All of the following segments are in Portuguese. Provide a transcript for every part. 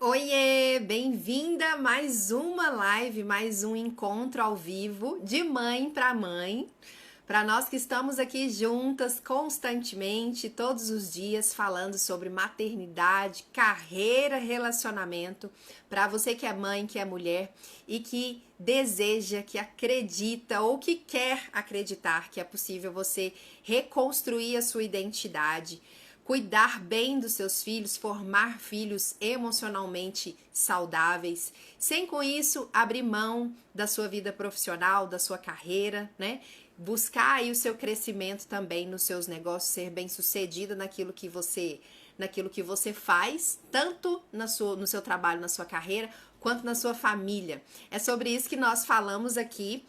Oiê, bem-vinda a mais uma live, mais um encontro ao vivo de mãe para mãe. Para nós que estamos aqui juntas constantemente, todos os dias, falando sobre maternidade, carreira, relacionamento. Para você que é mãe, que é mulher e que deseja, que acredita ou que quer acreditar que é possível você reconstruir a sua identidade, cuidar bem dos seus filhos, formar filhos emocionalmente saudáveis, sem com isso abrir mão da sua vida profissional, da sua carreira, né? Buscar aí o seu crescimento também nos seus negócios, ser bem-sucedida naquilo que você faz, tanto no seu trabalho, na sua carreira, quanto na sua família. É sobre isso que nós falamos aqui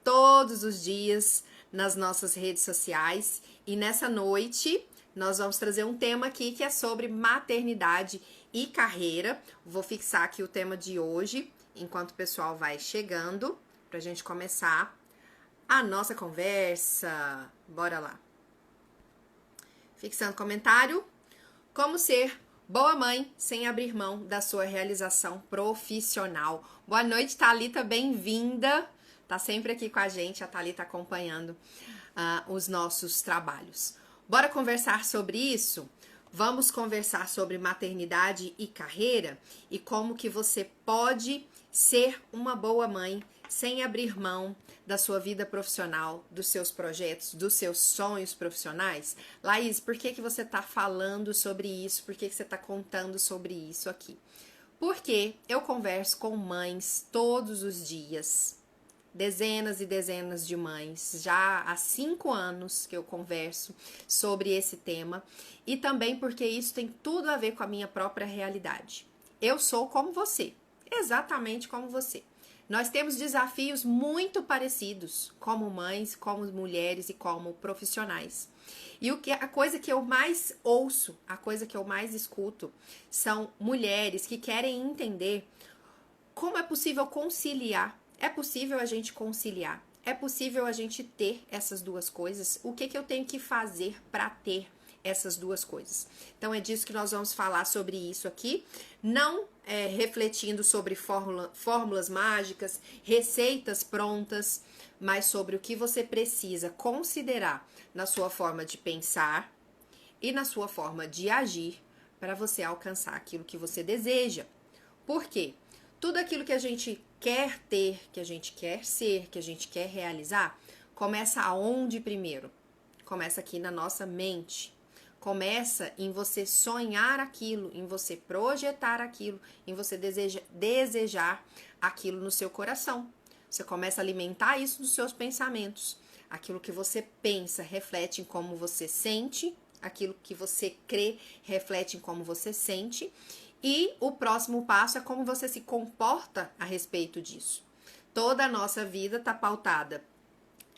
todos os dias nas nossas redes sociais. E nessa noite nós vamos trazer um tema aqui que é sobre maternidade e carreira. Vou fixar aqui o tema de hoje, enquanto o pessoal vai chegando, pra gente começar a nossa conversa. Bora lá. Fixando comentário. Como ser boa mãe sem abrir mão da sua realização profissional. Boa noite, Thalita, bem-vinda. Tá sempre aqui com a gente, a Thalita acompanhando os nossos trabalhos. Bora conversar sobre isso? Vamos conversar sobre maternidade e carreira e como que você pode ser uma boa mãe sem abrir mão da sua vida profissional, dos seus projetos, dos seus sonhos profissionais. Laís, por que você está falando sobre isso? Por que você está contando sobre isso aqui? Porque eu converso com mães todos os dias, dezenas e dezenas de mães, já há 5 anos que eu converso sobre esse tema, e também porque isso tem tudo a ver com a minha própria realidade. Eu sou como você, exatamente como você. Nós temos desafios muito parecidos, como mães, como mulheres e como profissionais. E a coisa que eu mais ouço, a coisa que eu mais escuto, são mulheres que querem entender como é possível conciliar. É possível a gente conciliar, é possível a gente ter essas duas coisas. O que eu tenho que fazer para ter essas duas coisas? Então é disso que nós vamos falar sobre isso aqui, não refletindo sobre fórmulas mágicas, receitas prontas, mas sobre o que você precisa considerar na sua forma de pensar e na sua forma de agir para você alcançar aquilo que você deseja. Por quê? Tudo aquilo que a gente quer ter, que a gente quer ser, que a gente quer realizar, começa aonde primeiro? Começa aqui na nossa mente. Começa em você sonhar aquilo, em você projetar aquilo, em você desejar aquilo no seu coração. Você começa a alimentar isso nos seus pensamentos. Aquilo que você pensa reflete em como você sente, aquilo que você crê reflete em como você sente. E o próximo passo é como você se comporta a respeito disso. Toda a nossa vida está pautada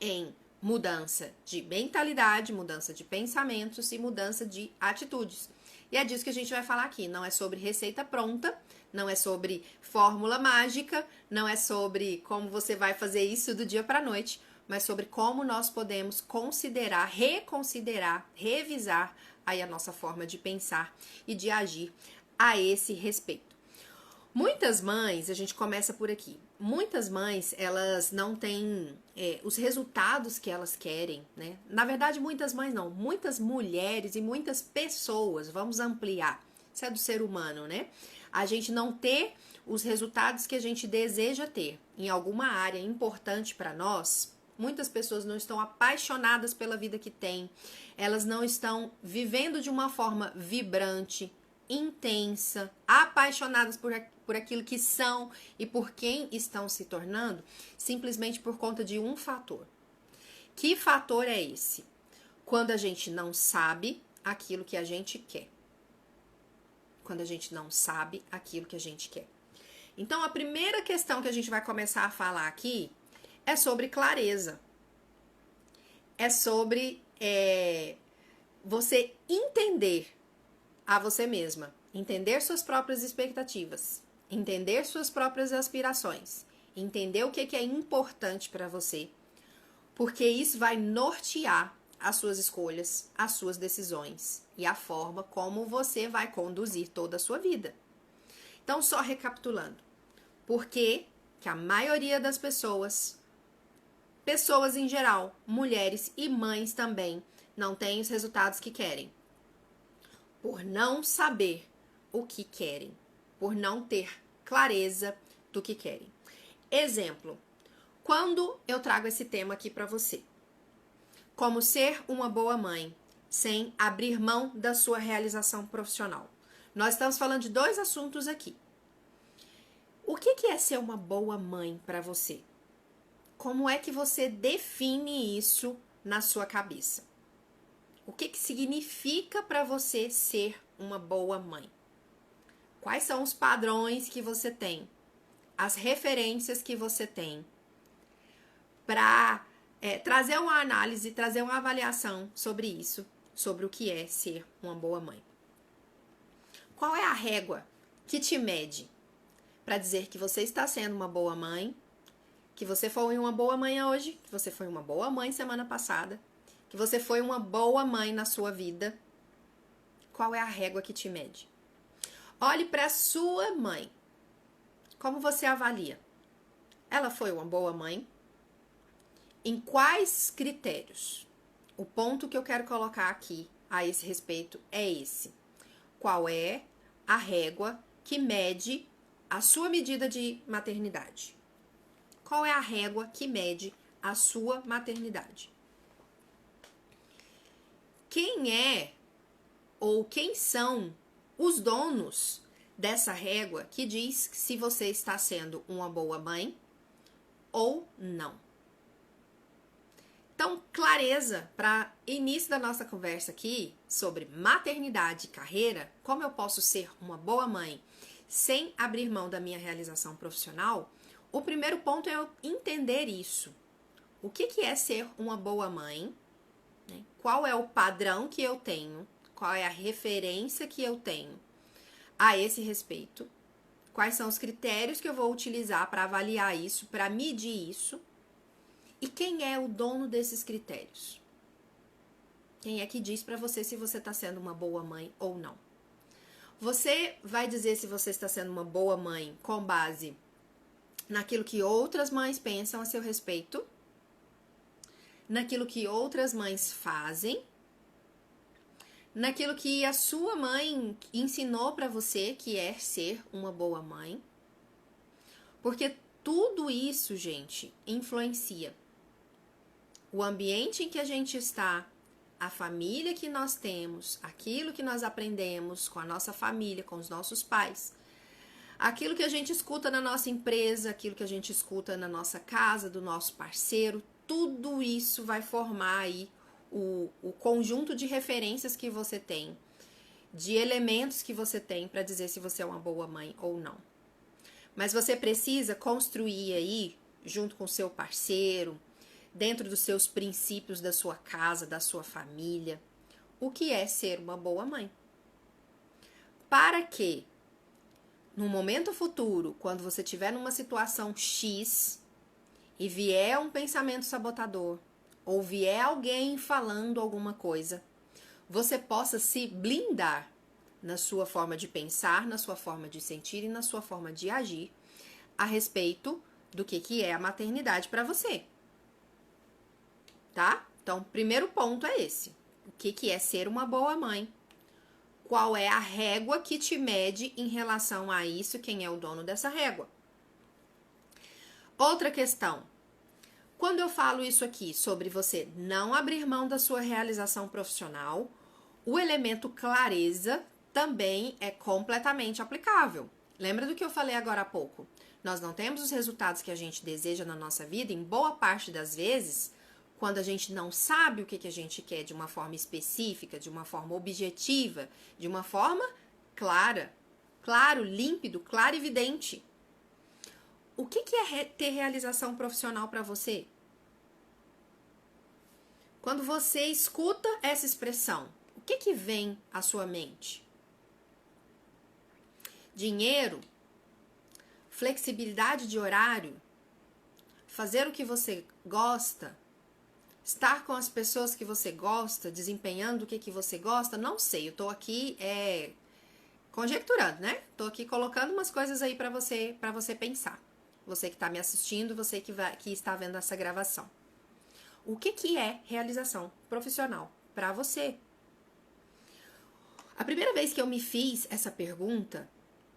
em mudança de mentalidade, mudança de pensamentos e mudança de atitudes. E é disso que a gente vai falar aqui. Não é sobre receita pronta, não é sobre fórmula mágica, não é sobre como você vai fazer isso do dia para a noite, mas sobre como nós podemos considerar, reconsiderar, revisar aí a nossa forma de pensar e de agir a esse respeito. Muitas mães, a gente começa por aqui, muitas mães, elas não têm os resultados que elas querem, né? Na verdade, muitas mães não, muitas mulheres e muitas pessoas, vamos ampliar, isso é do ser humano, né? A gente não ter os resultados que a gente deseja ter em alguma área importante para nós. Muitas pessoas não estão apaixonadas pela vida que têm, elas não estão vivendo de uma forma vibrante, intensa, apaixonadas por aquilo que são e por quem estão se tornando, simplesmente por conta de um fator. Que fator é esse? Quando a gente não sabe aquilo que a gente quer. Quando a gente não sabe aquilo que a gente quer. Então, a primeira questão que a gente vai começar a falar aqui é sobre clareza. É sobre você entender a você mesma, entender suas próprias expectativas, entender suas próprias aspirações, entender o que é importante para você, porque isso vai nortear as suas escolhas, as suas decisões e a forma como você vai conduzir toda a sua vida. Então, só recapitulando. Por que que a maioria das pessoas em geral, mulheres e mães também, não têm os resultados que querem? Por não saber o que querem, por não ter clareza do que querem. Exemplo, quando eu trago esse tema aqui para você, como ser uma boa mãe sem abrir mão da sua realização profissional. Nós estamos falando de 2 assuntos aqui. O que é ser uma boa mãe para você? Como é que você define isso na sua cabeça? O que significa para você ser uma boa mãe? Quais são os padrões que você tem? As referências que você tem para trazer uma análise, trazer uma avaliação sobre isso, sobre o que é ser uma boa mãe. Qual é a régua que te mede para dizer que você está sendo uma boa mãe, que você foi uma boa mãe hoje, que você foi uma boa mãe semana passada, que você foi uma boa mãe na sua vida? Qual é a régua que te mede? Olhe para a sua mãe. Como você avalia? Ela foi uma boa mãe? Em quais critérios? O ponto que eu quero colocar aqui a esse respeito é esse. Qual é a régua que mede a sua medida de maternidade? Qual é a régua que mede a sua maternidade? Quem é ou quem são os donos dessa régua que diz se você está sendo uma boa mãe ou não? Então, clareza para início da nossa conversa aqui sobre maternidade e carreira, como eu posso ser uma boa mãe sem abrir mão da minha realização profissional. O primeiro ponto é eu entender isso. O que é ser uma boa mãe? Qual é o padrão que eu tenho? Qual é a referência que eu tenho a esse respeito? Quais são os critérios que eu vou utilizar para avaliar isso, para medir isso? E quem é o dono desses critérios? Quem é que diz para você se você está sendo uma boa mãe ou não? Você vai dizer se você está sendo uma boa mãe com base naquilo que outras mães pensam a seu respeito, naquilo que outras mães fazem, naquilo que a sua mãe ensinou para você que é ser uma boa mãe. Porque tudo isso, gente, influencia. O ambiente em que a gente está, a família que nós temos, aquilo que nós aprendemos com a nossa família, com os nossos pais, aquilo que a gente escuta na nossa empresa, aquilo que a gente escuta na nossa casa, do nosso parceiro, tudo isso vai formar aí o conjunto de referências que você tem, de elementos que você tem para dizer se você é uma boa mãe ou não. Mas você precisa construir aí, junto com o seu parceiro, dentro dos seus princípios da sua casa, da sua família, o que é ser uma boa mãe. Para que, no momento futuro, quando você estiver numa situação X e vier um pensamento sabotador, ou vier alguém falando alguma coisa, você possa se blindar na sua forma de pensar, na sua forma de sentir e na sua forma de agir a respeito do que é a maternidade para você. Tá? Então, o primeiro ponto é esse. O que é ser uma boa mãe? Qual é a régua que te mede em relação a isso? Quem é o dono dessa régua? Outra questão. Quando eu falo isso aqui sobre você não abrir mão da sua realização profissional, o elemento clareza também é completamente aplicável. Lembra do que eu falei agora há pouco? Nós não temos os resultados que a gente deseja na nossa vida, em boa parte das vezes, quando a gente não sabe o que a gente quer de uma forma específica, de uma forma objetiva, de uma forma clara, claro, límpido, claro e evidente. O que é ter realização profissional para você? Quando você escuta essa expressão, o que vem à sua mente? Dinheiro? Flexibilidade de horário? Fazer o que você gosta? Estar com as pessoas que você gosta, desempenhando o que você gosta? Não sei, eu tô aqui conjecturando, né? Tô aqui colocando umas coisas aí para você pensar. Você que está me assistindo, você que está vendo essa gravação. O que é realização profissional para você? A primeira vez que eu me fiz essa pergunta,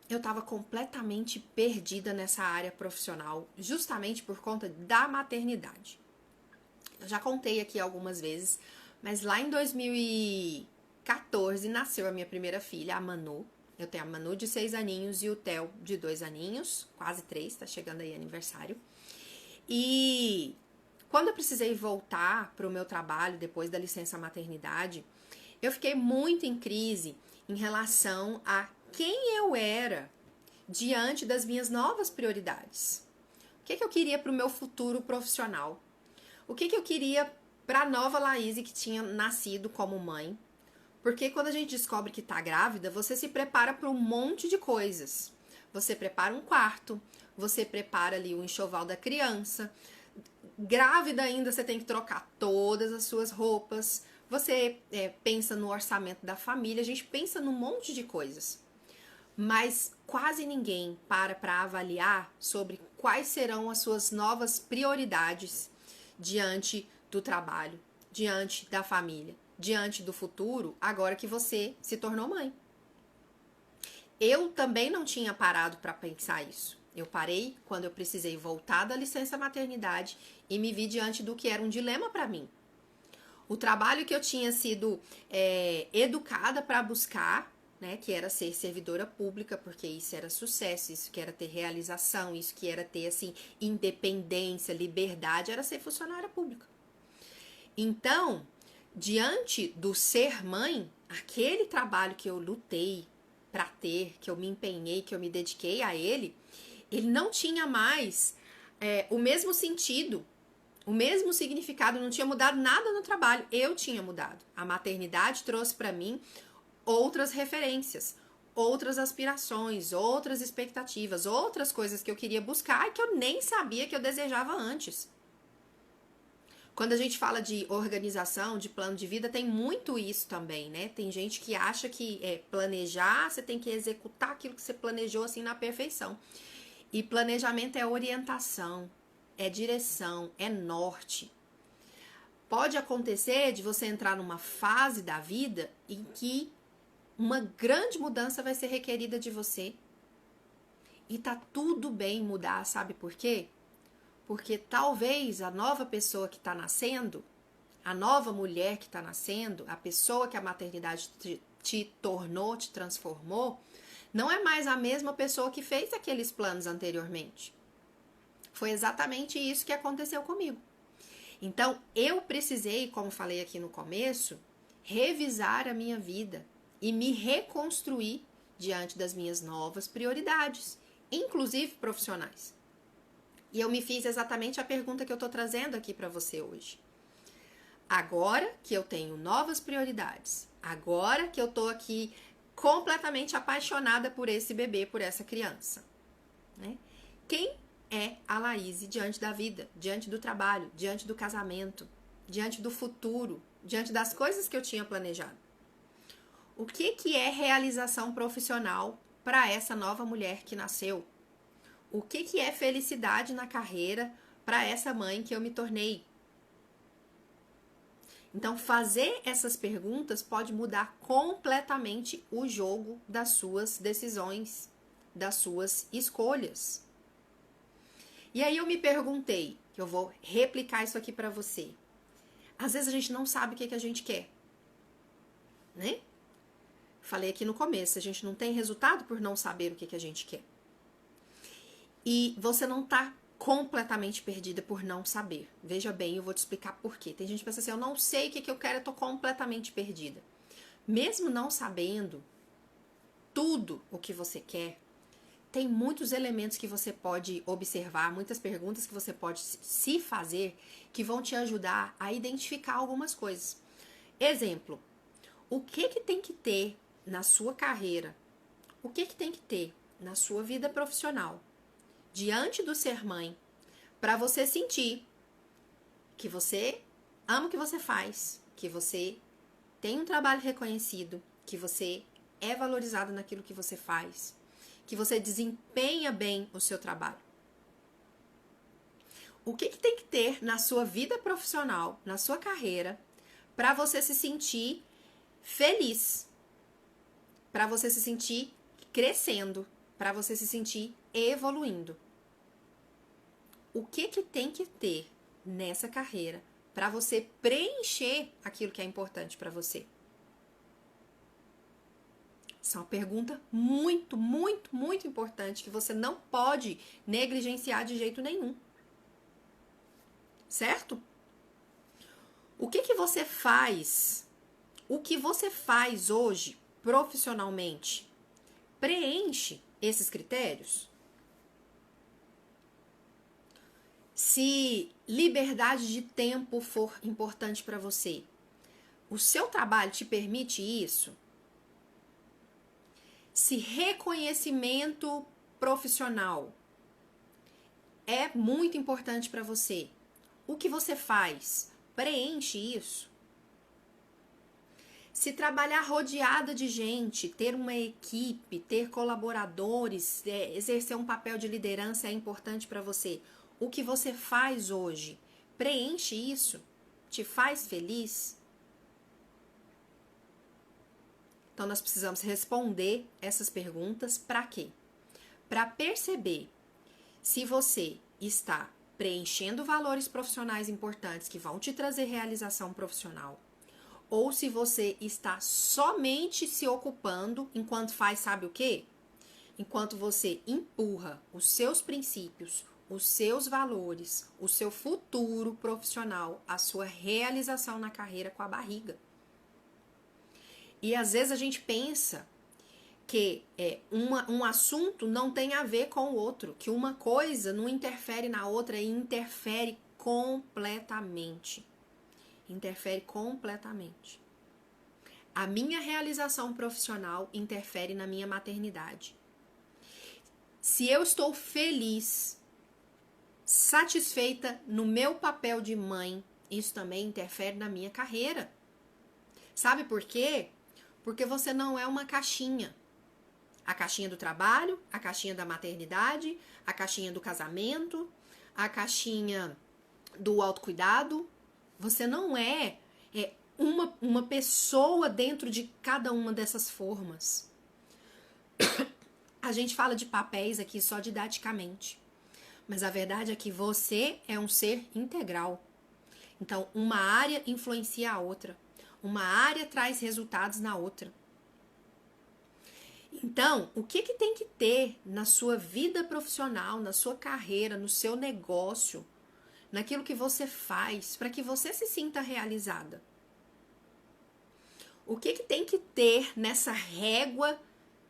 eu estava completamente perdida nessa área profissional, justamente por conta da maternidade. Eu já contei aqui algumas vezes, mas lá em 2014 nasceu a minha primeira filha, a Manu. Eu tenho a Manu de 6 aninhos e o Theo de 2 aninhos, quase 3, tá chegando aí aniversário. E quando eu precisei voltar para o meu trabalho depois da licença maternidade, eu fiquei muito em crise em relação a quem eu era diante das minhas novas prioridades. O que eu queria para o meu futuro profissional? O que eu queria para a nova Laís que tinha nascido como mãe? Porque quando a gente descobre que tá grávida, você se prepara para um monte de coisas. Você prepara um quarto, você prepara ali o enxoval da criança. Grávida ainda, você tem que trocar todas as suas roupas. Você pensa no orçamento da família, a gente pensa num monte de coisas. Mas quase ninguém para avaliar sobre quais serão as suas novas prioridades diante do trabalho, diante da família, diante do futuro, agora que você se tornou mãe. Eu também não tinha parado para pensar isso. Eu parei quando eu precisei voltar da licença maternidade e me vi diante do que era um dilema para mim. O trabalho que eu tinha sido educada para buscar, né, que era ser servidora pública, porque isso era sucesso, isso que era ter realização, isso que era ter assim independência, liberdade, era ser funcionária pública. Então, diante do ser mãe, aquele trabalho que eu lutei para ter, que eu me empenhei, que eu me dediquei a ele não tinha mais o mesmo sentido, o mesmo significado, não tinha mudado nada no trabalho, eu tinha mudado. A maternidade trouxe para mim outras referências, outras aspirações, outras expectativas, outras coisas que eu queria buscar e que eu nem sabia que eu desejava antes. Quando a gente fala de organização, de plano de vida, tem muito isso também, né? Tem gente que acha que planejar, você tem que executar aquilo que você planejou assim na perfeição. E planejamento é orientação, é direção, é norte. Pode acontecer de você entrar numa fase da vida em que uma grande mudança vai ser requerida de você. E tá tudo bem mudar, sabe por quê? Porque talvez a nova pessoa que está nascendo, a nova mulher que está nascendo, a pessoa que a maternidade te tornou, te transformou, não é mais a mesma pessoa que fez aqueles planos anteriormente. Foi exatamente isso que aconteceu comigo. Então, eu precisei, como falei aqui no começo, revisar a minha vida e me reconstruir diante das minhas novas prioridades, inclusive profissionais. E eu me fiz exatamente a pergunta que eu estou trazendo aqui para você hoje. Agora que eu tenho novas prioridades, agora que eu estou aqui completamente apaixonada por esse bebê, por essa criança, né? Quem é a Laís diante da vida, diante do trabalho, diante do casamento, diante do futuro, diante das coisas que eu tinha planejado? O que é realização profissional para essa nova mulher que nasceu? O que é felicidade na carreira para essa mãe que eu me tornei? Então, fazer essas perguntas pode mudar completamente o jogo das suas decisões, das suas escolhas. E aí eu me perguntei, que eu vou replicar isso aqui para você. Às vezes a gente não sabe o que a gente quer, né? Falei aqui no começo, a gente não tem resultado por não saber o que a gente quer. E você não tá completamente perdida por não saber. Veja bem, eu vou te explicar por quê. Tem gente que pensa assim, eu não sei o que eu quero, eu tô completamente perdida. Mesmo não sabendo tudo o que você quer, tem muitos elementos que você pode observar, muitas perguntas que você pode se fazer que vão te ajudar a identificar algumas coisas. Exemplo, o que tem que ter na sua carreira? O que tem que ter na sua vida profissional? Diante do ser mãe, para você sentir que você ama o que você faz, que você tem um trabalho reconhecido, que você é valorizado naquilo que você faz, que você desempenha bem o seu trabalho. O que tem que ter na sua vida profissional, na sua carreira, para você se sentir feliz, para você se sentir crescendo, para você se sentir evoluindo? O que tem que ter nessa carreira para você preencher aquilo que é importante para você? Essa é uma pergunta muito, muito, muito importante que você não pode negligenciar de jeito nenhum. Certo? O que você faz? O que você faz hoje, profissionalmente, preenche esses critérios? Se liberdade de tempo for importante para você, o seu trabalho te permite isso? Se reconhecimento profissional é muito importante para você, o que você faz preenche isso? Se trabalhar rodeada de gente, ter uma equipe, ter colaboradores, exercer um papel de liderança é importante para você, o que você faz hoje preenche isso? Te faz feliz? Então nós precisamos responder essas perguntas para quê? Para perceber se você está preenchendo valores profissionais importantes que vão te trazer realização profissional, ou se você está somente se ocupando enquanto faz, sabe o quê? Enquanto você empurra os seus princípios, os seus valores, o seu futuro profissional, a sua realização na carreira com a barriga. E às vezes a gente pensa que um assunto não tem a ver com o outro, que uma coisa não interfere na outra e interfere completamente. Interfere completamente. A minha realização profissional interfere na minha maternidade. Se eu estou feliz, satisfeita no meu papel de mãe, isso também interfere na minha carreira. Sabe por quê? Porque você não é uma caixinha. A caixinha do trabalho, a caixinha da maternidade, a caixinha do casamento, a caixinha do autocuidado. Você não é uma pessoa dentro de cada uma dessas formas. A gente fala de papéis aqui só didaticamente. Mas a verdade é que você é um ser integral. Então, uma área influencia a outra. Uma área traz resultados na outra. Então, o que tem que ter na sua vida profissional, na sua carreira, no seu negócio, naquilo que você faz, para que você se sinta realizada? O que tem que ter nessa régua,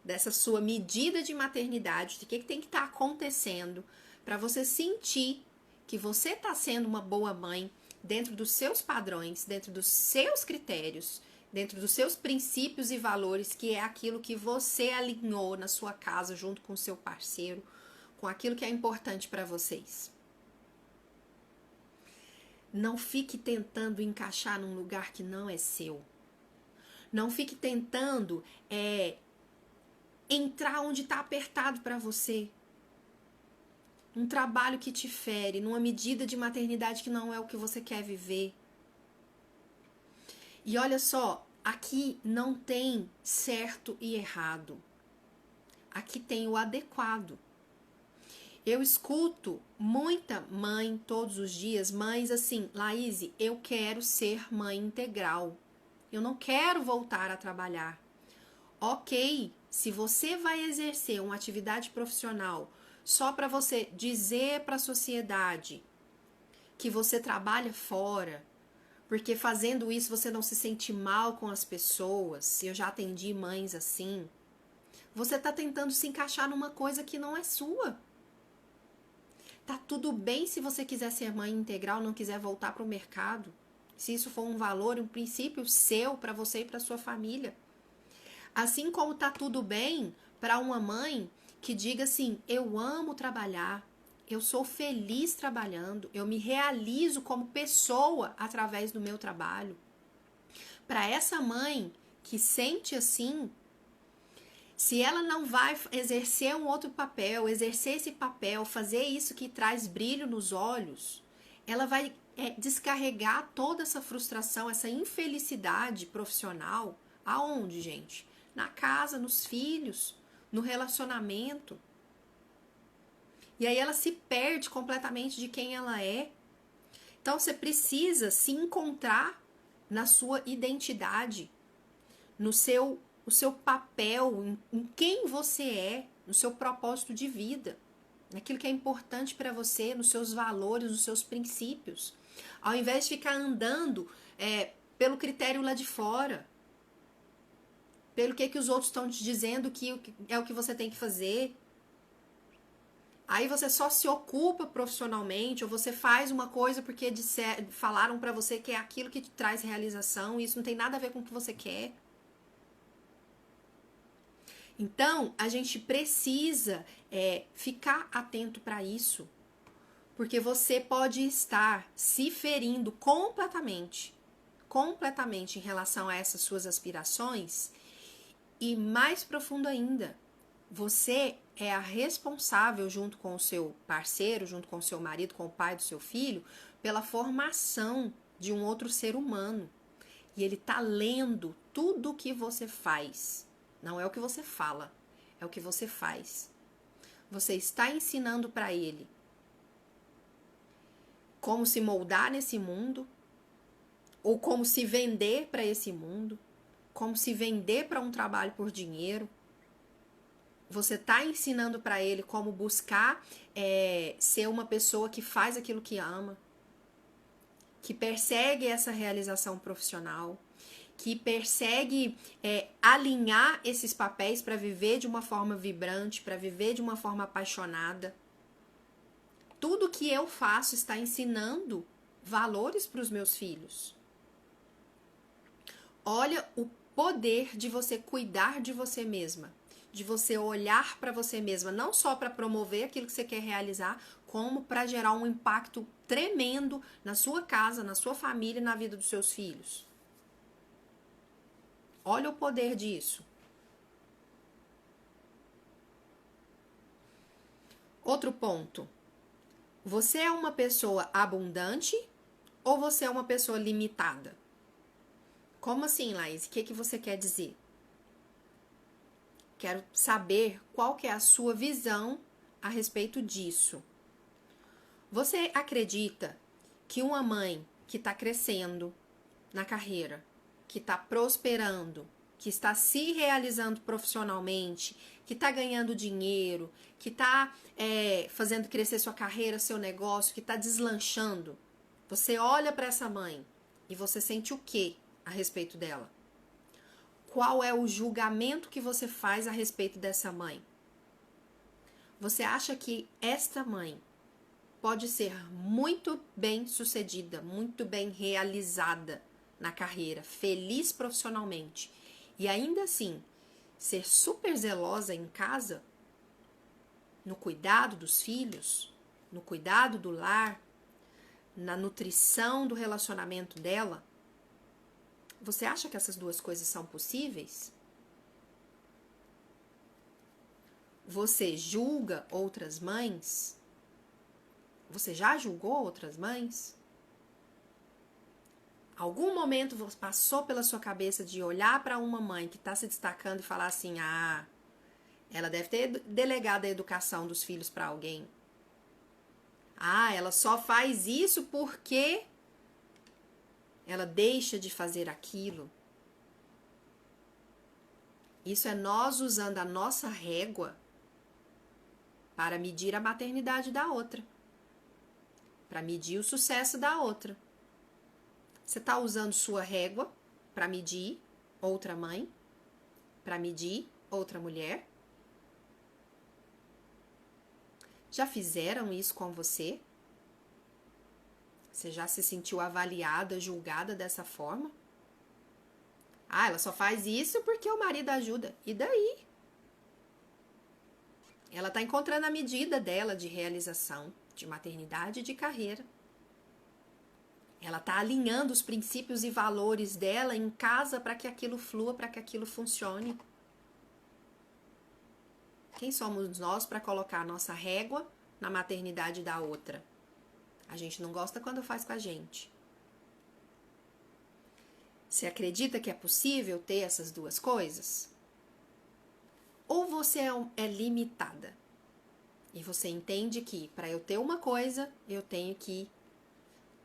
dessa sua medida de maternidade, o que tem que estar acontecendo para você sentir que você está sendo uma boa mãe dentro dos seus padrões, dentro dos seus critérios, dentro dos seus princípios e valores, que é aquilo que você alinhou na sua casa junto com o seu parceiro, com aquilo que é importante para vocês. Não fique tentando encaixar num lugar que não é seu. Não fique tentando entrar onde está apertado para você. Um trabalho que te fere, numa medida de maternidade que não é o que você quer viver. E olha só, aqui não tem certo e errado. Aqui tem o adequado. Eu escuto muita mãe todos os dias, mães assim, Laís, eu quero ser mãe integral. Eu não quero voltar a trabalhar. Ok, se você vai exercer uma atividade profissional só para você dizer para a sociedade que você trabalha fora, porque fazendo isso você não se sente mal com as pessoas, eu já atendi mães assim, você está tentando se encaixar numa coisa que não é sua. Tá tudo bem se você quiser ser mãe integral, não quiser voltar para o mercado, se isso for um valor, um princípio seu para você e para sua família. Assim como tá tudo bem para uma mãe que diga assim, eu amo trabalhar, eu sou feliz trabalhando, eu me realizo como pessoa através do meu trabalho. Para essa mãe que sente assim, Se ela não vai exercer um outro papel, exercer esse papel, fazer isso que traz brilho nos olhos, ela vai descarregar toda essa frustração, essa infelicidade profissional. Aonde, gente? Na casa, nos filhos, no relacionamento. E aí ela se perde completamente de quem ela é. Então você precisa se encontrar na sua identidade, no o seu papel, em quem você é, no seu propósito de vida, naquilo que é importante para você, nos seus valores, nos seus princípios. Ao invés de ficar andando pelo critério lá de fora, pelo que os outros estão te dizendo que é o que você tem que fazer. Aí você só se ocupa profissionalmente, ou você faz uma coisa porque falaram pra você que é aquilo que te traz realização, e isso não tem nada a ver com o que você quer. Então, a gente precisa ficar atento para isso, porque você pode estar se ferindo completamente em relação a essas suas aspirações, e mais profundo ainda, você é a responsável, junto com o seu parceiro, junto com o seu marido, com o pai do seu filho, pela formação de um outro ser humano. E ele tá lendo tudo o que você faz. Não é o que você fala, é o que você faz. Você está ensinando para ele como se moldar nesse mundo, ou como se vender para esse mundo, como se vender para um trabalho por dinheiro. Você está ensinando para ele como buscar ser uma pessoa que faz aquilo que ama, que persegue essa realização profissional, que persegue alinhar esses papéis para viver de uma forma vibrante, para viver de uma forma apaixonada. Tudo que eu faço está ensinando valores para os meus filhos. Olha o poder de você cuidar de você mesma, de você olhar para você mesma, não só para promover aquilo que você quer realizar, como para gerar um impacto tremendo na sua casa, na sua família e na vida dos seus filhos. Olha o poder disso. Outro ponto. Você é uma pessoa abundante ou você é uma pessoa limitada? Como assim, Laís? O que você quer dizer? Quero saber qual que é a sua visão a respeito disso. Você acredita que uma mãe que está crescendo na carreira, que está prosperando, que está se realizando profissionalmente, que está ganhando dinheiro, que está fazendo crescer sua carreira, seu negócio, que está deslanchando, você olha para essa mãe e você sente o quê a respeito dela? Qual é o julgamento que você faz a respeito dessa mãe? Você acha que esta mãe pode ser muito bem sucedida, muito bem realizada na carreira, feliz profissionalmente, e ainda assim ser super zelosa em casa, no cuidado dos filhos, no cuidado do lar, na nutrição do relacionamento dela? Você acha que essas duas coisas são possíveis? Você julga outras mães? Você já julgou outras mães? Algum momento passou pela sua cabeça de olhar para uma mãe que está se destacando e falar assim: ah, ela deve ter delegado a educação dos filhos para alguém. Ah, ela só faz isso porque ela deixa de fazer aquilo. Isso é nós usando a nossa régua para medir a maternidade da outra, para medir o sucesso da outra. Você está usando sua régua para medir outra mãe, para medir outra mulher? Já fizeram isso com você? Você já se sentiu avaliada, julgada dessa forma? Ah, ela só faz isso porque o marido ajuda. E daí? Ela está encontrando a medida dela de realização, de maternidade e de carreira. Ela está alinhando os princípios e valores dela em casa para que aquilo flua, para que aquilo funcione. Quem somos nós para colocar a nossa régua na maternidade da outra? A gente não gosta quando faz com a gente. Você acredita que é possível ter essas duas coisas? Ou você é limitada? E você entende que para eu ter uma coisa, eu tenho que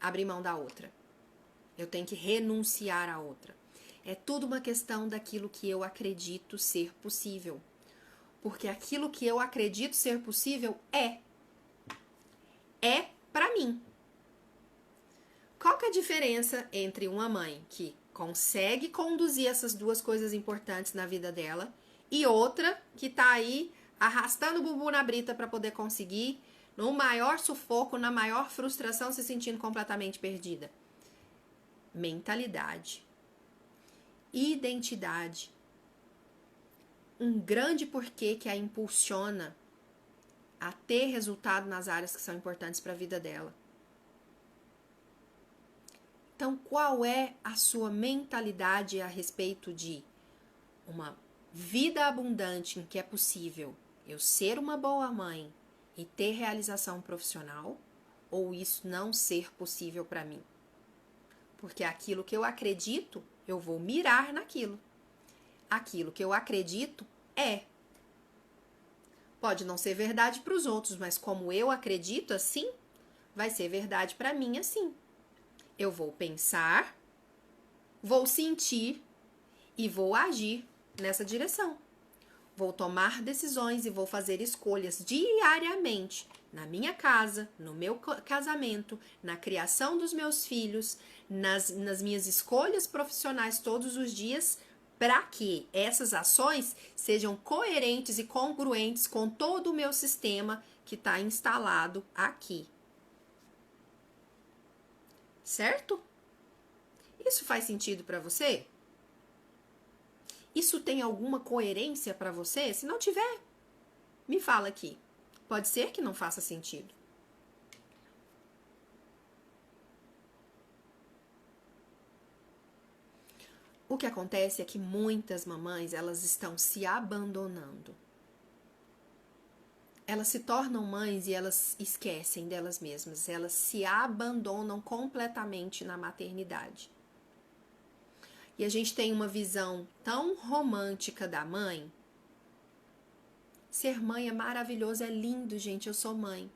abrir mão da outra. Eu tenho que renunciar à outra. É tudo uma questão daquilo que eu acredito ser possível. Porque aquilo que eu acredito ser possível é para mim. Qual que é a diferença entre uma mãe que consegue conduzir essas duas coisas importantes na vida dela e outra que tá aí arrastando o bumbum na brita para poder conseguir, no maior sufoco, na maior frustração, se sentindo completamente perdida? Mentalidade, identidade, um grande porquê que a impulsiona a ter resultado nas áreas que são importantes para a vida dela. Então, qual é a sua mentalidade a respeito de uma vida abundante em que é possível eu ser uma boa mãe e ter realização profissional, ou isso não ser possível para mim? Porque aquilo que eu acredito, eu vou mirar naquilo. Aquilo que eu acredito é. Pode não ser verdade para os outros, mas como eu acredito assim, vai ser verdade para mim assim. Eu vou pensar, vou sentir e vou agir nessa direção. Vou tomar decisões e vou fazer escolhas diariamente na minha casa, no meu casamento, na criação dos meus filhos, nas minhas escolhas profissionais todos os dias, para que essas ações sejam coerentes e congruentes com todo o meu sistema que está instalado aqui. Certo? Isso faz sentido para você? Isso tem alguma coerência para você? Se não tiver, me fala aqui. Pode ser que não faça sentido. O que acontece é que muitas mamães, elas estão se abandonando. Elas se tornam mães e elas esquecem delas mesmas. Elas se abandonam completamente na maternidade. E a gente tem uma visão tão romântica da mãe. Ser mãe é maravilhoso, é lindo, gente. Eu sou mãe.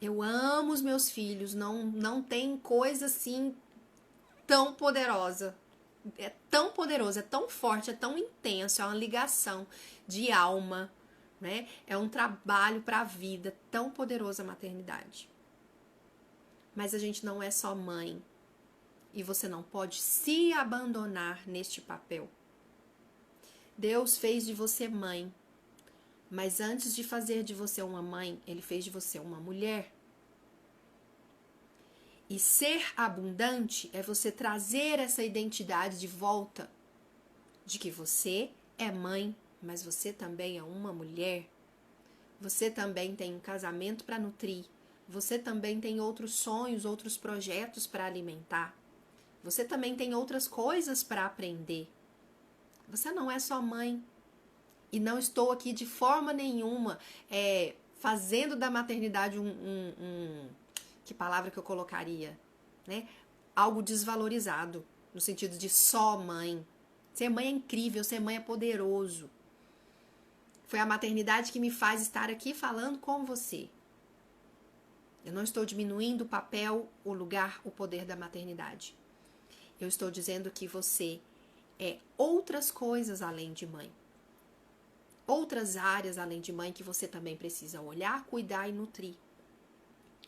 Eu amo os meus filhos. Não tem coisa assim tão poderosa. É tão poderoso, é tão forte, é tão intenso. É uma ligação de alma, né? É um trabalho para a vida. Tão poderosa a maternidade. Mas a gente não é só mãe. E você não pode se abandonar neste papel. Deus fez de você mãe. Mas antes de fazer de você uma mãe, Ele fez de você uma mulher. E ser abundante é você trazer essa identidade de volta. De que você é mãe, mas você também é uma mulher. Você também tem um casamento para nutrir. Você também tem outros sonhos, outros projetos para alimentar. Você também tem outras coisas para aprender. Você não é só mãe. E não estou aqui de forma nenhuma fazendo da maternidade que palavra que eu colocaria? Né? Algo desvalorizado, no sentido de só mãe. Ser mãe é incrível, ser mãe é poderoso. Foi a maternidade que me faz estar aqui falando com você. Eu não estou diminuindo o papel, o lugar, o poder da maternidade. Eu estou dizendo que você é outras coisas além de mãe. Outras áreas além de mãe que você também precisa olhar, cuidar e nutrir.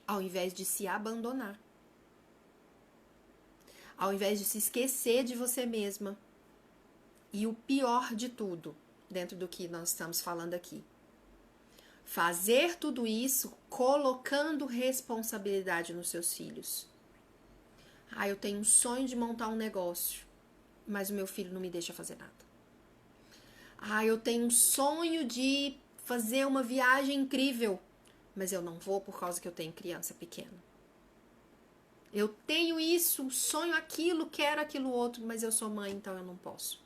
Ao invés de se abandonar. Ao invés de se esquecer de você mesma. E o pior de tudo, dentro do que nós estamos falando aqui. Fazer tudo isso colocando responsabilidade nos seus filhos. Eu tenho um sonho de montar um negócio, mas o meu filho não me deixa fazer nada. Eu tenho um sonho de fazer uma viagem incrível, mas eu não vou por causa que eu tenho criança pequena. Eu tenho isso, um sonho aquilo, quero aquilo outro, mas eu sou mãe, então eu não posso.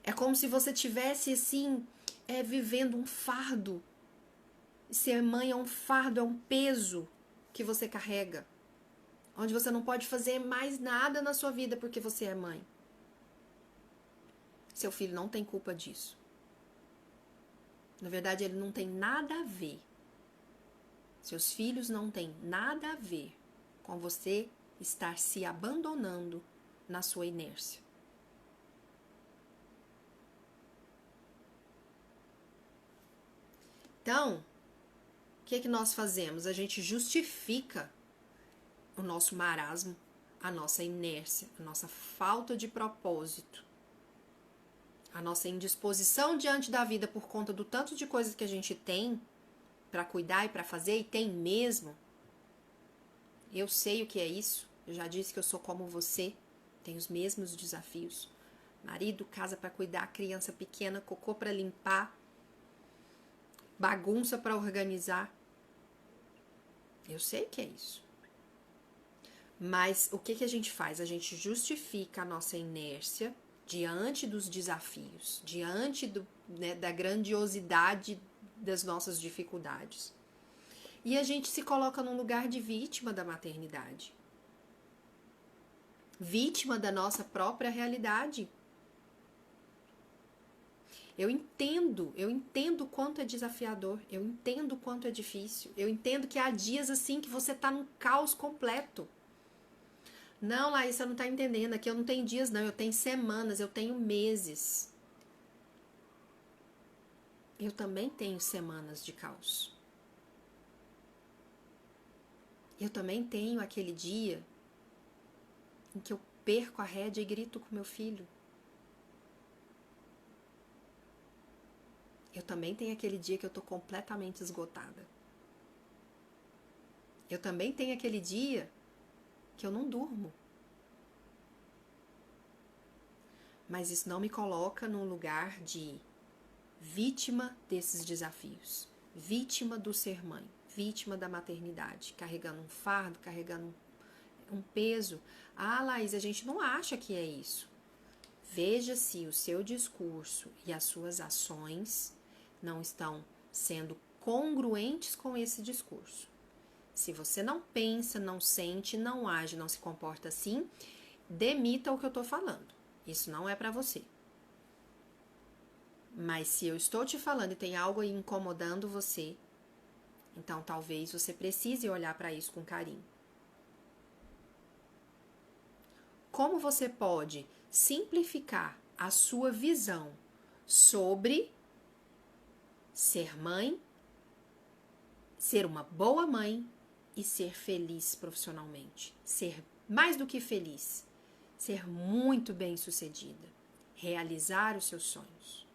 É como se você tivesse assim, vivendo um fardo. Ser mãe é um fardo, é um peso que você carrega. Onde você não pode fazer mais nada na sua vida porque você é mãe. Seu filho não tem culpa disso. Na verdade, ele não tem nada a ver. Seus filhos não têm nada a ver com você estar se abandonando na sua inércia. Então, o que nós fazemos? A gente justifica o nosso marasmo, a nossa inércia, a nossa falta de propósito, a nossa indisposição diante da vida por conta do tanto de coisas que a gente tem para cuidar e para fazer, e tem mesmo. Eu sei o que é isso. Eu já disse que eu sou como você, tenho os mesmos desafios. Marido, casa para cuidar, criança pequena, cocô para limpar, bagunça para organizar. Eu sei que é isso. Mas o que a gente faz? A gente justifica a nossa inércia diante dos desafios, diante da grandiosidade das nossas dificuldades. E a gente se coloca num lugar de vítima da maternidade. Vítima da nossa própria realidade. Eu entendo o quanto é desafiador, eu entendo o quanto é difícil, eu entendo que há dias assim que você tá num caos completo. Não, Laís, você não tá entendendo, aqui eu não tenho dias não, eu tenho semanas, eu tenho meses. Eu também tenho semanas de caos. Eu também tenho aquele dia em que eu perco a rédea e grito com meu filho. Eu também tenho aquele dia que eu tô completamente esgotada. Eu também tenho aquele dia que eu não durmo. Mas isso não me coloca num lugar de vítima desses desafios. Vítima do ser mãe. Vítima da maternidade. Carregando um fardo, carregando um peso. Ah, Laís, a gente não acha que é isso. Veja se o seu discurso e as suas ações não estão sendo congruentes com esse discurso. Se você não pensa, não sente, não age, não se comporta assim, demita o que eu estou falando. Isso não é para você. Mas se eu estou te falando e tem algo aí incomodando você, então talvez você precise olhar para isso com carinho. Como você pode simplificar a sua visão sobre ser mãe, ser uma boa mãe e ser feliz profissionalmente? Ser mais do que feliz, ser muito bem-sucedida, realizar os seus sonhos,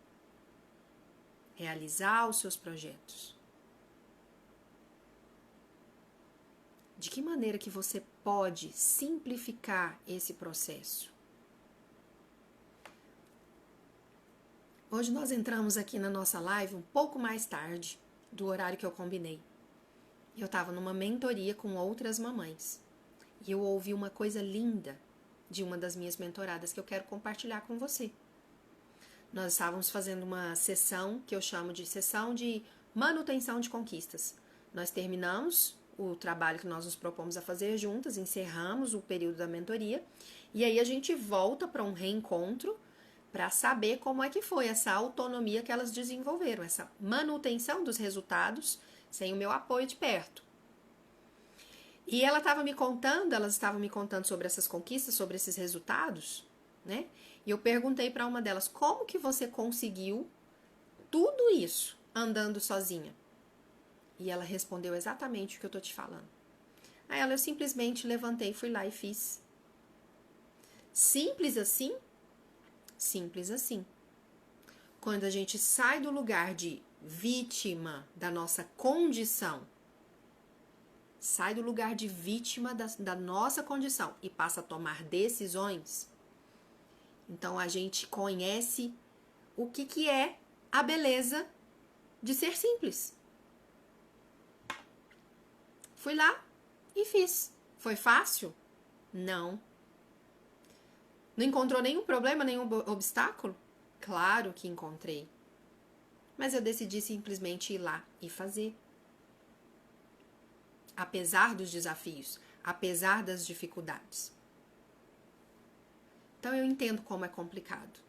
realizar os seus projetos. De que maneira que você pode simplificar esse processo? Hoje nós entramos aqui na nossa live um pouco mais tarde do horário que eu combinei. Eu estava numa mentoria com outras mamães e eu ouvi uma coisa linda de uma das minhas mentoradas que eu quero compartilhar com você. Nós estávamos fazendo uma sessão que eu chamo de sessão de manutenção de conquistas. Nós terminamos o trabalho que nós nos propomos a fazer juntas, encerramos o período da mentoria e aí a gente volta para um reencontro para saber como é que foi essa autonomia que elas desenvolveram, essa manutenção dos resultados sem o meu apoio de perto. E elas estavam me contando sobre essas conquistas, sobre esses resultados, né? E eu perguntei para uma delas, como que você conseguiu tudo isso andando sozinha? E ela respondeu exatamente o que eu tô te falando. Aí eu simplesmente levantei, fui lá e fiz. Simples assim? Simples assim. Quando a gente sai do lugar de vítima da nossa condição, sai do lugar de vítima da nossa condição e passa a tomar decisões, então a gente conhece o que é a beleza de ser simples. Fui lá e fiz. Foi fácil? Não. Não encontrou nenhum problema, nenhum obstáculo? Claro que encontrei. Mas eu decidi simplesmente ir lá e fazer. Apesar dos desafios, apesar das dificuldades. Então eu entendo como é complicado.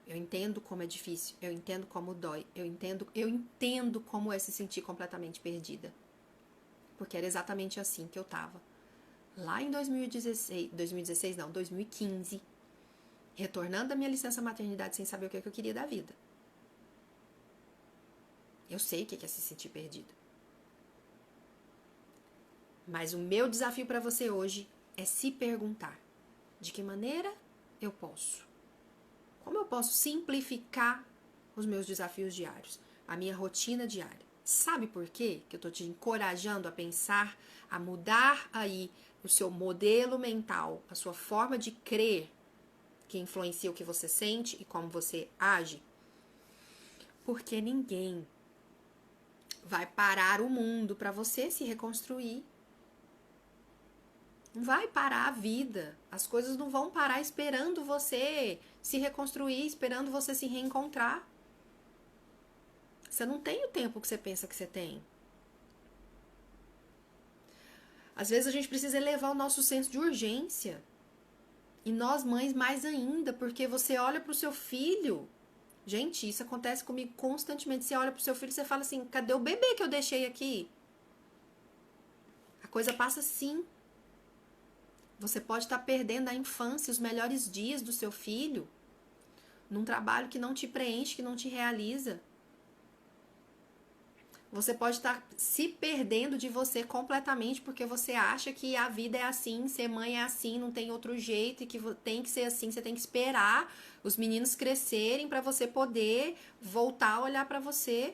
Eu entendo como é difícil, eu entendo como dói, eu entendo como é se sentir completamente perdida. Porque era exatamente assim que eu tava. Lá em 2015, retornando da minha licença maternidade sem saber o que eu queria da vida. Eu sei o que é se sentir perdida. Mas o meu desafio para você hoje é se perguntar: de que maneira eu posso? Como eu posso simplificar os meus desafios diários, a minha rotina diária? Sabe por quê que eu tô te encorajando a pensar, a mudar aí o seu modelo mental, a sua forma de crer, que influencia o que você sente e como você age? Porque ninguém vai parar o mundo para você se reconstruir. Não vai parar a vida. As coisas não vão parar esperando você se reconstruir, esperando você se reencontrar. Você não tem o tempo que você pensa que você tem. Às vezes a gente precisa elevar o nosso senso de urgência. E nós mães mais ainda, porque você olha pro seu filho. Gente, isso acontece comigo constantemente. Você olha pro seu filho e você fala assim: cadê o bebê que eu deixei aqui? A coisa passa assim. Você pode estar perdendo a infância, os melhores dias do seu filho, num trabalho que não te preenche, que não te realiza. Você pode estar se perdendo de você completamente porque você acha que a vida é assim, ser mãe é assim, não tem outro jeito e que tem que ser assim, você tem que esperar os meninos crescerem para você poder voltar a olhar para você.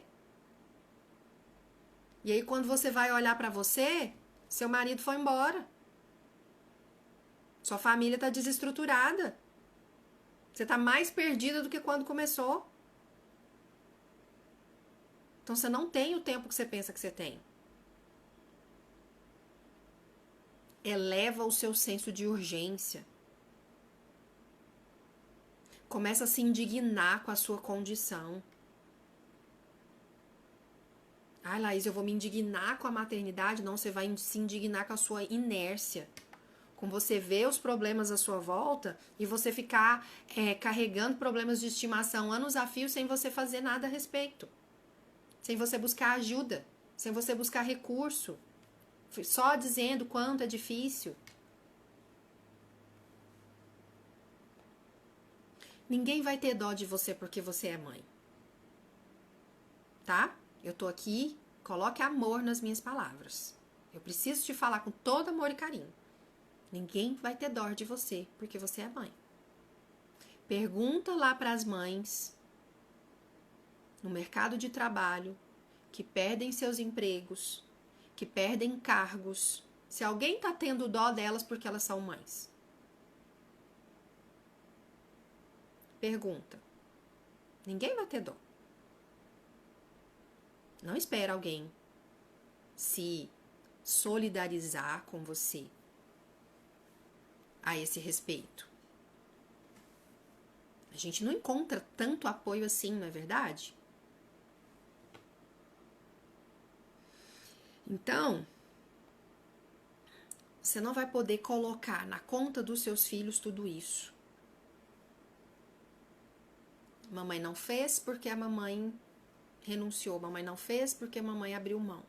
E aí quando você vai olhar para você, seu marido foi embora. Sua família está desestruturada. Você está mais perdida do que quando começou. Então você não tem o tempo que você pensa que você tem. Eleva o seu senso de urgência. Começa a se indignar com a sua condição. Ai, Laís, eu vou me indignar com a maternidade? Não, você vai se indignar com a sua inércia. Com você ver os problemas à sua volta e você ficar carregando problemas de estimação anos a fio sem você fazer nada a respeito. Sem você buscar ajuda, sem você buscar recurso. Só dizendo quanto é difícil. Ninguém vai ter dó de você porque você é mãe. Tá? Eu tô aqui, coloque amor nas minhas palavras. Eu preciso te falar com todo amor e carinho. Ninguém vai ter dó de você porque você é mãe. Pergunta lá para as mães no mercado de trabalho que perdem seus empregos, que perdem cargos, se alguém está tendo dó delas porque elas são mães. Pergunta. Ninguém vai ter dó. Não espera alguém se solidarizar com você a esse respeito. A gente não encontra tanto apoio assim, não é verdade? Então, você não vai poder colocar na conta dos seus filhos tudo isso. Mamãe não fez porque a mamãe renunciou. Mamãe não fez porque a mamãe abriu mão.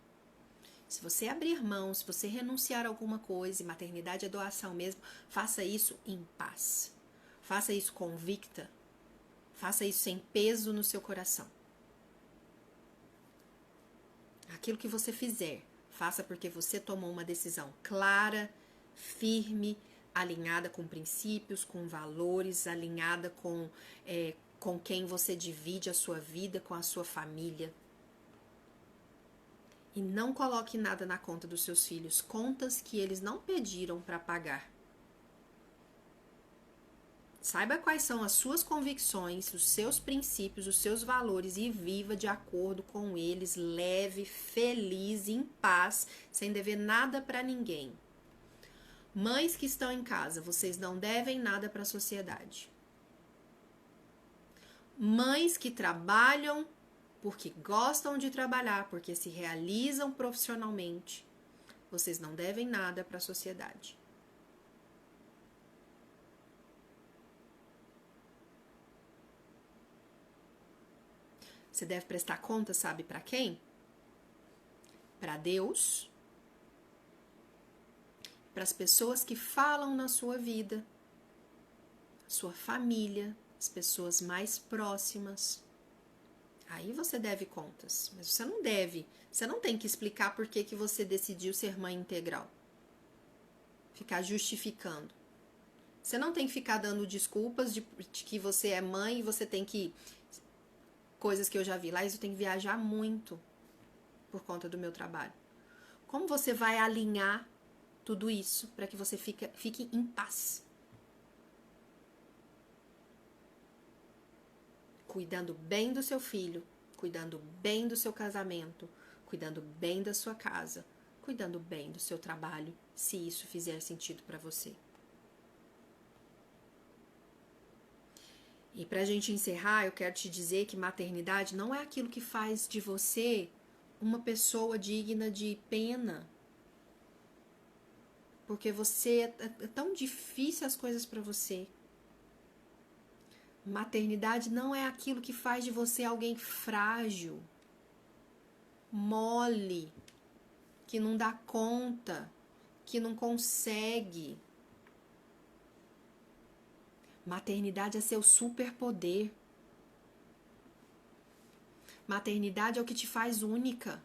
Se você abrir mão, se você renunciar a alguma coisa, e maternidade é doação mesmo, faça isso em paz. Faça isso convicta. Faça isso sem peso no seu coração. Aquilo que você fizer, faça porque você tomou uma decisão clara, firme, alinhada com princípios, com valores, alinhada com quem você divide a sua vida, com a sua família. E não coloque nada na conta dos seus filhos, contas que eles não pediram para pagar. Saiba quais são as suas convicções, os seus princípios, os seus valores e viva de acordo com eles, leve, feliz, em paz, sem dever nada para ninguém. Mães que estão em casa, vocês não devem nada para a sociedade. Mães que trabalham porque gostam de trabalhar, porque se realizam profissionalmente, vocês não devem nada para a sociedade. Você deve prestar conta, sabe para quem? Para Deus, para as pessoas que falam na sua vida, sua família, as pessoas mais próximas. Aí você deve contas, mas você não tem que explicar por que você decidiu ser mãe integral. Ficar justificando. Você não tem que ficar dando desculpas de que você é mãe e você tem que... Coisas que eu já vi lá, eu tenho que viajar muito por conta do meu trabalho. Como você vai alinhar tudo isso para que você fique em paz? Cuidando bem do seu filho, cuidando bem do seu casamento, cuidando bem da sua casa, cuidando bem do seu trabalho, se isso fizer sentido para você. E pra gente encerrar, eu quero te dizer que maternidade não é aquilo que faz de você uma pessoa digna de pena. Porque é tão difícil as coisas pra você. Maternidade não é aquilo que faz de você alguém frágil, mole, que não dá conta, que não consegue. Maternidade é seu superpoder. Maternidade é o que te faz única.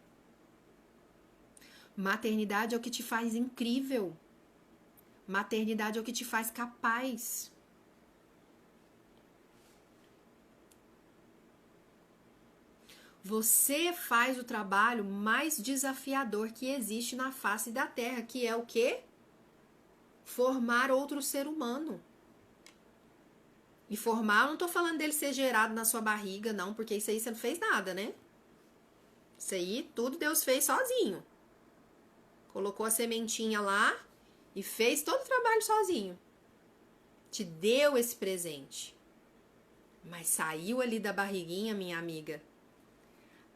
Maternidade é o que te faz incrível. Maternidade é o que te faz capaz. Você faz o trabalho mais desafiador que existe na face da Terra, que é o quê? Formar outro ser humano. E formar, eu não tô falando dele ser gerado na sua barriga, não, porque isso aí você não fez nada, né? Isso aí tudo Deus fez sozinho. Colocou a sementinha lá e fez todo o trabalho sozinho. Te deu esse presente. Mas saiu ali da barriguinha, minha amiga.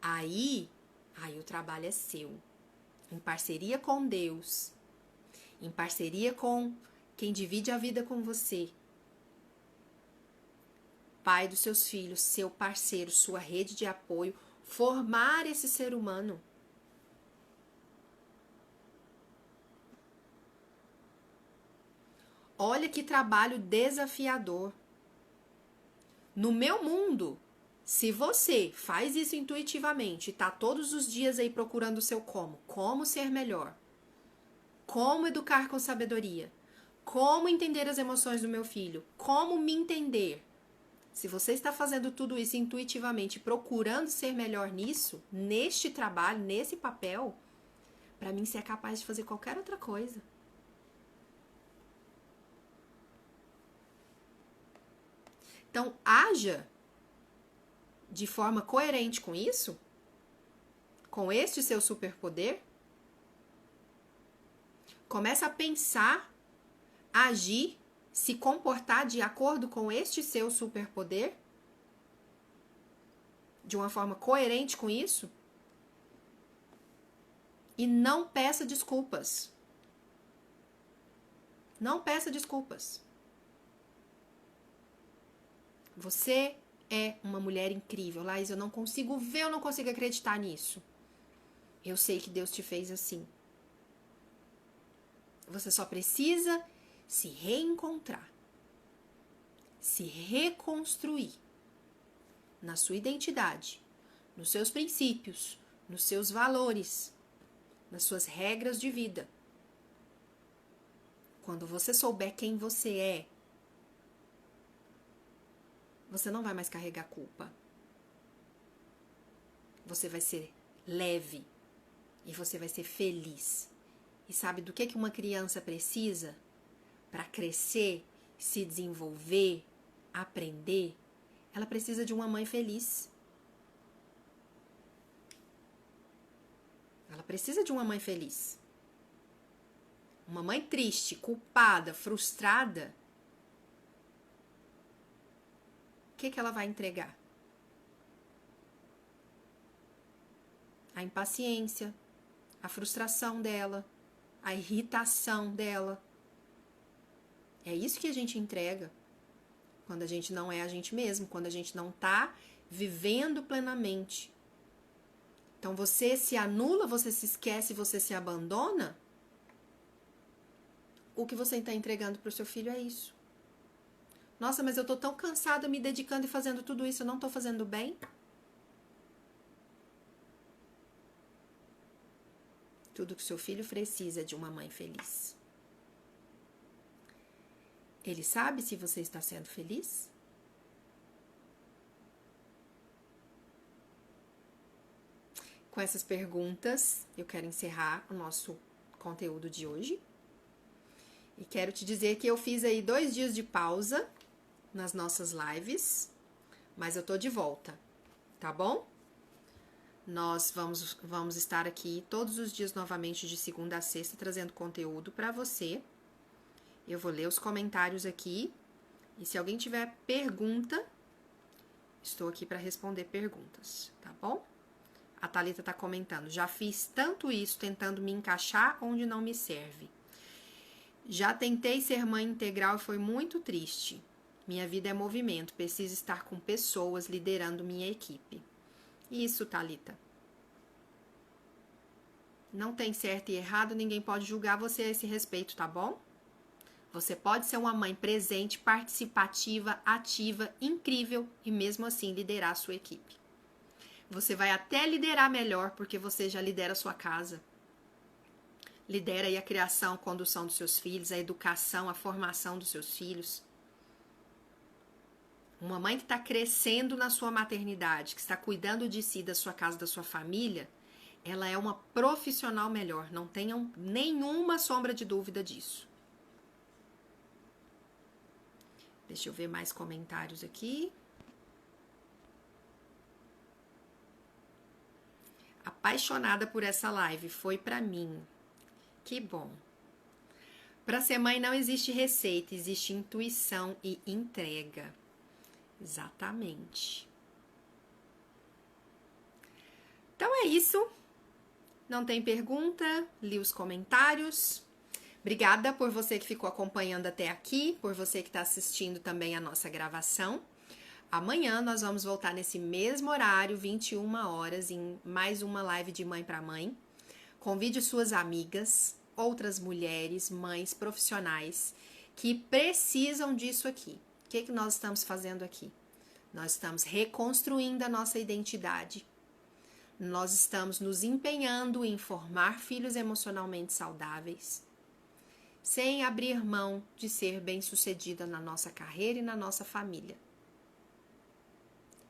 Aí o trabalho é seu. Em parceria com Deus. Em parceria com quem divide a vida com você. Pai dos seus filhos, seu parceiro, sua rede de apoio. Formar esse ser humano. Olha que trabalho desafiador. No meu mundo, se você faz isso intuitivamente e tá todos os dias aí procurando o seu como ser melhor, como educar com sabedoria, como entender as emoções do meu filho, como me entender. Se você está fazendo tudo isso intuitivamente, procurando ser melhor nisso, neste trabalho, nesse papel, para mim você é capaz de fazer qualquer outra coisa. Então, haja de forma coerente com isso, com este seu superpoder. Começa a pensar, agir, se comportar de acordo com este seu superpoder, de uma forma coerente com isso, e não peça desculpas. Não peça desculpas. Você é uma mulher incrível. Laís, eu não consigo ver, eu não consigo acreditar nisso. Eu sei que Deus te fez assim. Você só precisa se reencontrar, se reconstruir na sua identidade, nos seus princípios, nos seus valores, nas suas regras de vida. Quando você souber quem você é, você não vai mais carregar culpa. Você vai ser leve e você vai ser feliz. E sabe do que uma criança precisa para crescer, se desenvolver, aprender? Ela precisa de uma mãe feliz. Ela precisa de uma mãe feliz. Uma mãe triste, culpada, frustrada, o que ela vai entregar? a impaciência, a frustração dela, a irritação dela. É isso que a gente entrega quando a gente não é a gente mesmo, quando a gente não está vivendo plenamente. Então você se anula, você se esquece, você se abandona. O que você está entregando para o seu filho é isso. Nossa, mas eu estou tão cansada me dedicando e fazendo tudo isso, eu não estou fazendo bem? Tudo que seu filho precisa é de uma mãe feliz. Ele sabe se você está sendo feliz? Com essas perguntas, eu quero encerrar o nosso conteúdo de hoje. E quero te dizer que eu fiz aí 2 dias de pausa nas nossas lives, mas eu tô de volta, tá bom? Nós vamos estar aqui todos os dias novamente, de segunda a sexta, trazendo conteúdo para você. Eu vou ler os comentários aqui e se alguém tiver pergunta, estou aqui para responder perguntas, tá bom? A Thalita tá comentando: já fiz tanto isso tentando me encaixar onde não me serve. Já tentei ser mãe integral e foi muito triste. Minha vida é movimento, preciso estar com pessoas liderando minha equipe. Isso, Thalita. Não tem certo e errado, ninguém pode julgar você a esse respeito, tá bom? Você pode ser uma mãe presente, participativa, ativa, incrível e mesmo assim liderar a sua equipe. Você vai até liderar melhor porque você já lidera a sua casa. Lidera aí a criação, a condução dos seus filhos, a educação, a formação dos seus filhos. Uma mãe que está crescendo na sua maternidade, que está cuidando de si, da sua casa, da sua família, ela é uma profissional melhor. Não tenham nenhuma sombra de dúvida disso. Deixa eu ver mais comentários aqui. Apaixonada por essa live, foi pra mim. Que bom. Para ser mãe não existe receita, existe intuição e entrega. Exatamente. Então é isso. Não tem pergunta? Li os comentários. Obrigada por você que ficou acompanhando até aqui, por você que está assistindo também a nossa gravação. Amanhã nós vamos voltar nesse mesmo horário, 21 horas, em mais uma live de mãe para mãe. Convide suas amigas, outras mulheres, mães, profissionais que precisam disso aqui. O que nós estamos fazendo aqui? Nós estamos reconstruindo a nossa identidade. Nós estamos nos empenhando em formar filhos emocionalmente saudáveis, sem abrir mão de ser bem-sucedida na nossa carreira e na nossa família.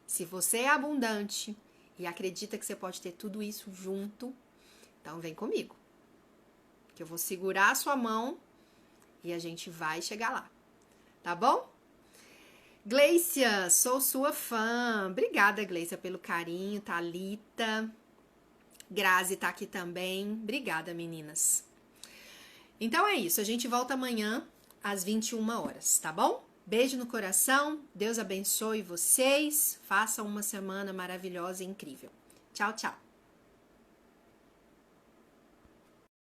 Se você é abundante e acredita que você pode ter tudo isso junto, então vem comigo, que eu vou segurar a sua mão e a gente vai chegar lá, tá bom? Gleicia, sou sua fã. Obrigada, Gleicia, pelo carinho. Thalita, Grazi tá aqui também. Obrigada, meninas. Então é isso, a gente volta amanhã às 21 horas, tá bom? Beijo no coração, Deus abençoe vocês, façam uma semana maravilhosa e incrível. Tchau, tchau.